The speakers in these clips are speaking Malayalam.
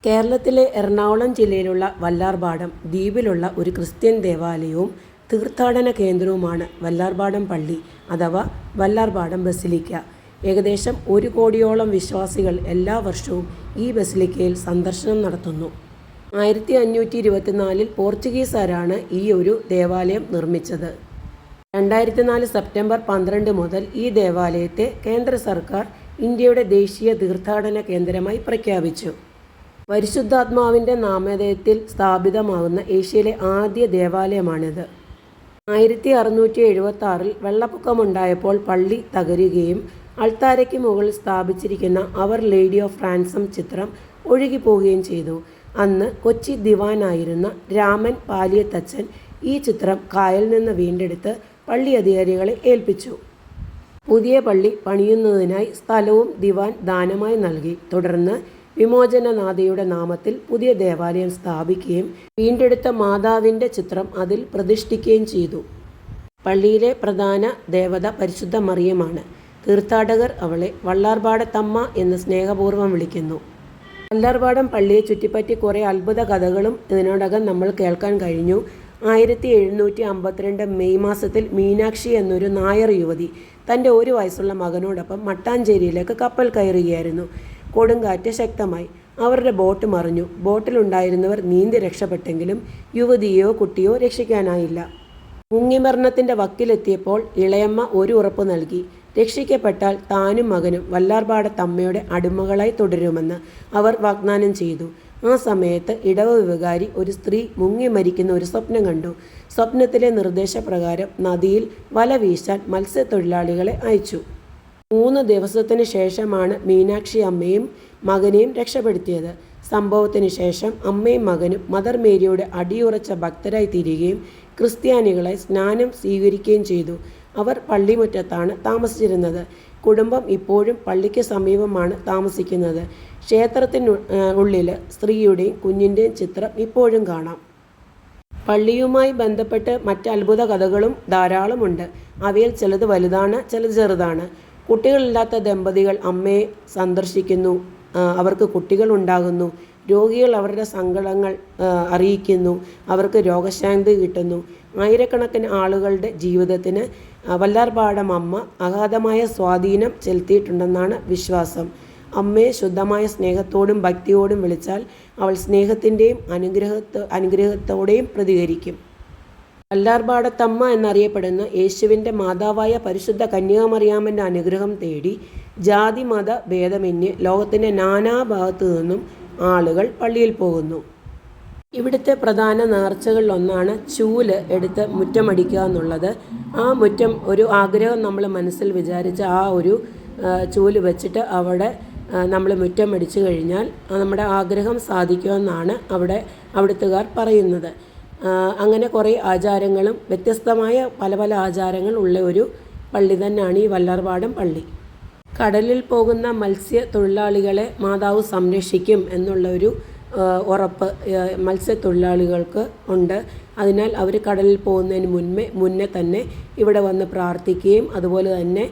കേരളത്തിലെ എറണാകുളം ജില്ലയിലുള്ള വല്ലാർപാടം ദ്വീപിലുള്ള ഒരു ക്രിസ്ത്യൻ ദേവാലയവും തീർത്ഥാടന കേന്ദ്രവുമാണ് വല്ലാർപാടം പള്ളി അഥവാ വല്ലാർപാടം ബസിലിക്ക. ഏകദേശം 1 കോടിയോളം വിശ്വാസികൾ എല്ലാ വർഷവും ഈ ബസിലിക്കയിൽ സന്ദർശനം നടത്തുന്നു. 1524 പോർച്ചുഗീസുകാരാണ് ഈ ഒരു ദേവാലയം നിർമ്മിച്ചത്. 2004 സെപ്റ്റംബർ 12 മുതൽ ഈ ദേവാലയത്തെ കേന്ദ്ര സർക്കാർ ഇന്ത്യയുടെ ദേശീയ തീർത്ഥാടന കേന്ദ്രമായി പ്രഖ്യാപിച്ചു. പരിശുദ്ധാത്മാവിൻ്റെ നാമധേയത്തിൽ സ്ഥാപിതമാകുന്ന ഏഷ്യയിലെ ആദ്യ ദേവാലയമാണിത്. 1676 വെള്ളപ്പൊക്കമുണ്ടായപ്പോൾ പള്ളി തകരുകയും അൾത്താരയ്ക്ക് മുകളിൽ സ്ഥാപിച്ചിരിക്കുന്ന അവർ ലേഡി ഓഫ് റാൻസം ചിത്രം ഒഴുകിപ്പോവുകയും ചെയ്തു. അന്ന് കൊച്ചി ദിവാനായിരുന്ന രാമൻ പാലിയത്തച്ഛൻ ഈ ചിത്രം കായലിൽ നിന്ന് വീണ്ടെടുത്ത് പള്ളി അധികാരികളെ ഏൽപ്പിച്ചു. പുതിയ പള്ളി പണിയുന്നതിനായി സ്ഥലവും ദിവാൻ ദാനമായി നൽകി. തുടർന്ന് വിമോചനനാഥയുടെ നാമത്തിൽ പുതിയ ദേവാലയം സ്ഥാപിക്കുകയും വീണ്ടെടുത്ത മാതാവിൻ്റെ ചിത്രം അതിൽ പ്രതിഷ്ഠിക്കുകയും ചെയ്തു. പള്ളിയിലെ പ്രധാന ദേവത പരിശുദ്ധ മറിയമാണ്. തീർത്ഥാടകർ അവളെ വല്ലാർപാടത്തമ്മ എന്ന് സ്നേഹപൂർവ്വം വിളിക്കുന്നു. വല്ലാർപാടം പള്ളിയെ ചുറ്റിപ്പറ്റി കുറേ അത്ഭുത കഥകളും ഇതിനോടകം നമ്മൾ കേൾക്കാൻ കഴിഞ്ഞു. 1752 മെയ് മാസത്തിൽ മീനാക്ഷി എന്നൊരു നായർ യുവതി തൻ്റെ 1 വയസ്സുള്ള മകനോടൊപ്പം മട്ടാഞ്ചേരിയിലേക്ക് കപ്പൽ കയറുകയായിരുന്നു. കൊടുങ്കാറ്റ് ശക്തമായി. അവരുടെ ബോട്ട് മറിഞ്ഞു. ബോട്ടിലുണ്ടായിരുന്നവർ നീന്തി രക്ഷപ്പെട്ടെങ്കിലും യുവതിയോ കുട്ടിയോ രക്ഷിക്കാനായില്ല. മുങ്ങിമരണത്തിൻ്റെ വക്കിലെത്തിയപ്പോൾ ഇളയമ്മ ഒരു ഉറപ്പ് നൽകി. രക്ഷിക്കപ്പെട്ടാൽ താനും മകനും വല്ലാർപാടത്തമ്മയുടെ അടിമകളായി തുടരുമെന്ന് അവർ വാഗ്ദാനം ചെയ്തു. ആ സമയത്ത് ഇടവ വികാരി ഒരു സ്ത്രീ മുങ്ങി മരിക്കുന്ന ഒരു സ്വപ്നം കണ്ടു. സ്വപ്നത്തിലെ നിർദ്ദേശപ്രകാരം നദിയിൽ വല വീശാൻ മത്സ്യത്തൊഴിലാളികളെ അയച്ചു. 3 ദിവസത്തിന് ശേഷമാണ് മീനാക്ഷി അമ്മയും മകനെയും രക്ഷപ്പെടുത്തിയത്. സംഭവത്തിന് ശേഷം അമ്മയും മകനും മദർ മേരിയുടെ അടിയുറച്ച ഭക്തരായി തീരുകയും ക്രിസ്ത്യാനികളെ സ്നാനം സ്വീകരിക്കുകയും ചെയ്തു. അവർ പള്ളിമുറ്റത്താണ് താമസിച്ചിരുന്നത്. കുടുംബം ഇപ്പോഴും പള്ളിക്ക് സമീപമാണ് താമസിക്കുന്നത്. ക്ഷേത്രത്തിനുള്ളിൽ സ്ത്രീയുടെയും കുഞ്ഞിൻ്റെയും ചിത്രം ഇപ്പോഴും കാണാം. പള്ളിയുമായി ബന്ധപ്പെട്ട് മറ്റ് അത്ഭുത കഥകളും ധാരാളമുണ്ട്. അവയിൽ ചിലത് വലുതാണ്, ചിലത് ചെറുതാണ്. കുട്ടികളില്ലാത്ത ദമ്പതികൾ അമ്മയെ സന്ദർശിക്കുന്നു. അവർക്ക് കുട്ടികൾ ഉണ്ടാകുന്നു. രോഗികൾ അവരുടെ സങ്കടങ്ങൾ അറിയിക്കുന്നു. അവർക്ക് രോഗശാന്തി കിട്ടുന്നു. ആയിരക്കണക്കിന് ആളുകളുടെ ജീവിതത്തിന് വല്ലാർപാടം അമ്മ അഗാധമായ സ്വാധീനം ചെലുത്തിയിട്ടുണ്ടെന്നാണ് വിശ്വാസം. അമ്മയെ ശുദ്ധമായ സ്നേഹത്തോടും ഭക്തിയോടും വിളിച്ചാൽ അവൾ സ്നേഹത്തിൻ്റെയും അനുഗ്രഹത്തോടെയും പ്രതികരിക്കും. വല്ലാർപാടത്തമ്മ എന്നറിയപ്പെടുന്ന യേശുവിൻ്റെ മാതാവായ പരിശുദ്ധ കന്യാമറിയാമൻ്റെ അനുഗ്രഹം തേടി ജാതി മത ഭേദമന്യേ ലോകത്തിൻ്റെ നാനാഭാഗത്തു നിന്നും ആളുകൾ പള്ളിയിൽ പോകുന്നു. ഇവിടുത്തെ പ്രധാന നേർച്ചകളിലൊന്നാണ് ചൂല് എടുത്ത് മുറ്റമടിക്കുക എന്നുള്ളത്. ആ മുറ്റം ഒരു ആഗ്രഹം നമ്മൾ മനസ്സിൽ വിചാരിച്ച് ആ ഒരു ചൂല് വെച്ചിട്ട് അവിടെ നമ്മൾ മുറ്റമടിച്ചു കഴിഞ്ഞാൽ നമ്മുടെ ആഗ്രഹം സാധിക്കുമെന്നാണ് അവിടുത്തുകാർ പറയുന്നത്. അങ്ങനെ കുറേ ആചാരങ്ങളും വ്യത്യസ്തമായ പല പല ആചാരങ്ങൾ ഉള്ള ഒരു പള്ളി തന്നെയാണ് ഈ വല്ലാർപാടം പള്ളി. കടലിൽ പോകുന്ന മത്സ്യത്തൊഴിലാളികളെ മാതാവ് സംരക്ഷിക്കും എന്നുള്ളൊരു ഉറപ്പ് മത്സ്യത്തൊഴിലാളികൾക്ക് ഉണ്ട്. അതിനാൽ അവർ കടലിൽ പോകുന്നതിന് മുന്നേ തന്നെ ഇവിടെ വന്ന് പ്രാർത്ഥിക്കുകയും അതുപോലെ തന്നെ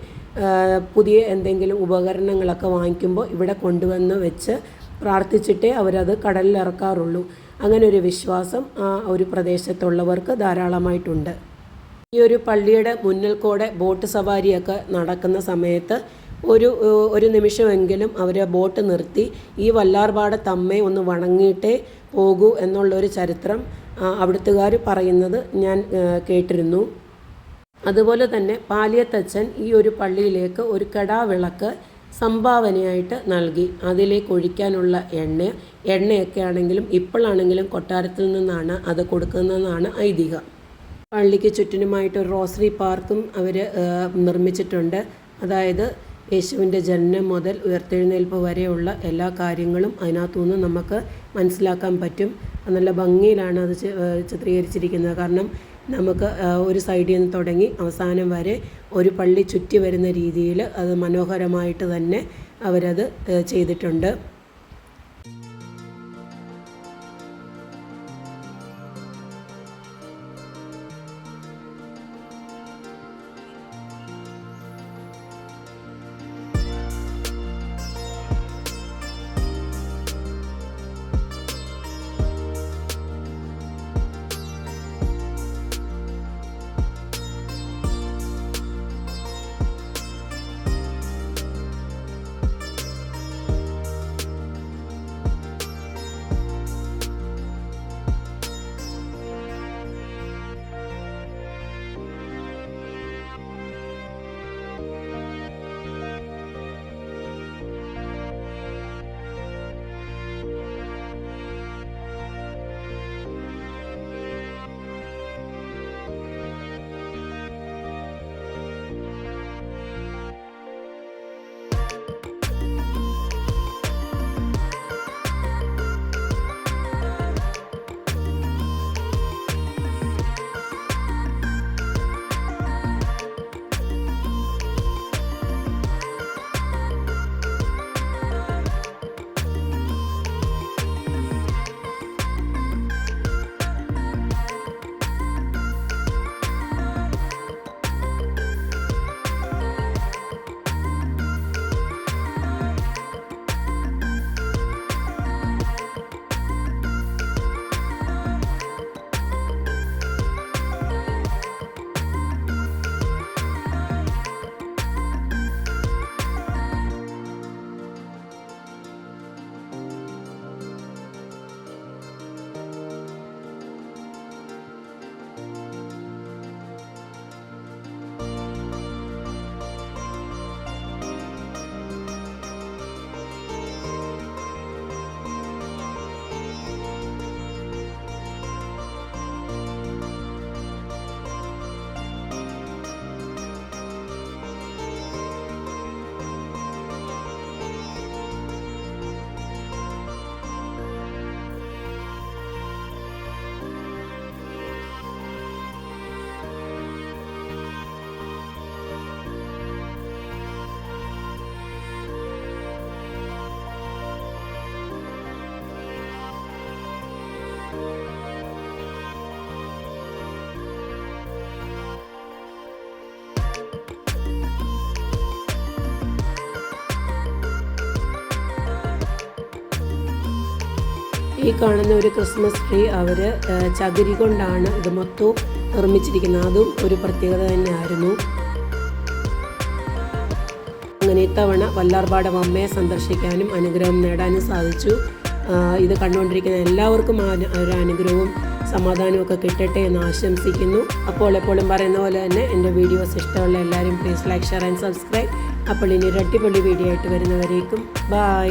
പുതിയ എന്തെങ്കിലും ഉപകരണങ്ങളൊക്കെ വാങ്ങിക്കുമ്പോൾ ഇവിടെ കൊണ്ടുവന്ന് വെച്ച് പ്രാർത്ഥിച്ചിട്ടേ അവരത് കടലിൽ ഇറക്കാറുള്ളൂ. അങ്ങനെ ഒരു വിശ്വാസം ആ ഒരു പ്രദേശത്തുള്ളവർക്ക് ധാരാളമായിട്ടുണ്ട്. ഈ ഒരു പള്ളിയുടെ മുന്നിൽ കൂടെ ബോട്ട് സവാരിയൊക്കെ നടക്കുന്ന സമയത്ത് ഒരു നിമിഷമെങ്കിലും അവർ ബോട്ട് നിർത്തി ഈ വല്ലാർപാടത്തമ്മയെ ഒന്ന് വണങ്ങിയിട്ടേ പോകൂ എന്നുള്ളൊരു ചരിത്രം അവിടുത്തുകാർ പറയുന്നത് ഞാൻ കേട്ടിരുന്നു. അതുപോലെ തന്നെ പാലിയത്തച്ഛൻ ഈ ഒരു പള്ളിയിലേക്ക് ഒരു കെടാവിളക്ക് സംഭാവനയായിട്ട് നൽകി. അതിലേക്ക് ഒഴിക്കാനുള്ള എണ്ണയൊക്കെ ആണെങ്കിലും ഇപ്പോഴാണെങ്കിലും കൊട്ടാരത്തിൽ നിന്നാണ് അത് കൊടുക്കുന്നതെന്നാണ് ഐതിഹ്യം. പള്ളിക്ക് ചുറ്റിനുമായിട്ട് ഒരു റോസറി പാർക്കും അവർ നിർമ്മിച്ചിട്ടുണ്ട്. അതായത് യേശുവിൻ്റെ ജനനം മുതൽ ഉയർത്തെഴുന്നേൽപ്പ് വരെയുള്ള എല്ലാ കാര്യങ്ങളും അതിനകത്തുനിന്ന് നമുക്ക് മനസ്സിലാക്കാൻ പറ്റും. നല്ല ഭംഗിയിലാണ് അത് ചിത്രീകരിച്ചിരിക്കുന്നത്. കാരണം നമുക്ക് ഒരു സൈഡിൽ നിന്ന് തുടങ്ങി അവസാനം വരെ ഒരു പള്ളി ചുറ്റി വരുന്ന രീതിയിൽ അത് മനോഹരമായിട്ട് തന്നെ അവരത് ചെയ്തിട്ടുണ്ട്. ഈ കാണുന്ന ഒരു ക്രിസ്മസ് ട്രീ അവർ ചകിരി കൊണ്ടാണ് ഇത് മൊത്തവും നിർമ്മിച്ചിരിക്കുന്നത്. അതും ഒരു പ്രത്യേകത തന്നെയായിരുന്നു. അങ്ങനെ ഇത്തവണ വല്ലാർപാടം അമ്മയെ സന്ദർശിക്കാനും അനുഗ്രഹം നേടാനും സാധിച്ചു. ഇത് കണ്ടുകൊണ്ടിരിക്കുന്ന എല്ലാവർക്കും ഒരു അനുഗ്രഹവും സമാധാനവും ഒക്കെ കിട്ടട്ടെ എന്ന് ആശംസിക്കുന്നു. അപ്പോൾ എപ്പോഴും പറയുന്ന പോലെ തന്നെ എൻ്റെ വീഡിയോസ് ഇഷ്ടമുള്ള എല്ലാവരും please like, share and subscribe. അപ്പോൾ ഇനി ഒരു അടിപൊളി വീഡിയോ ആയിട്ട് വരുന്നവരേക്കും ബൈ.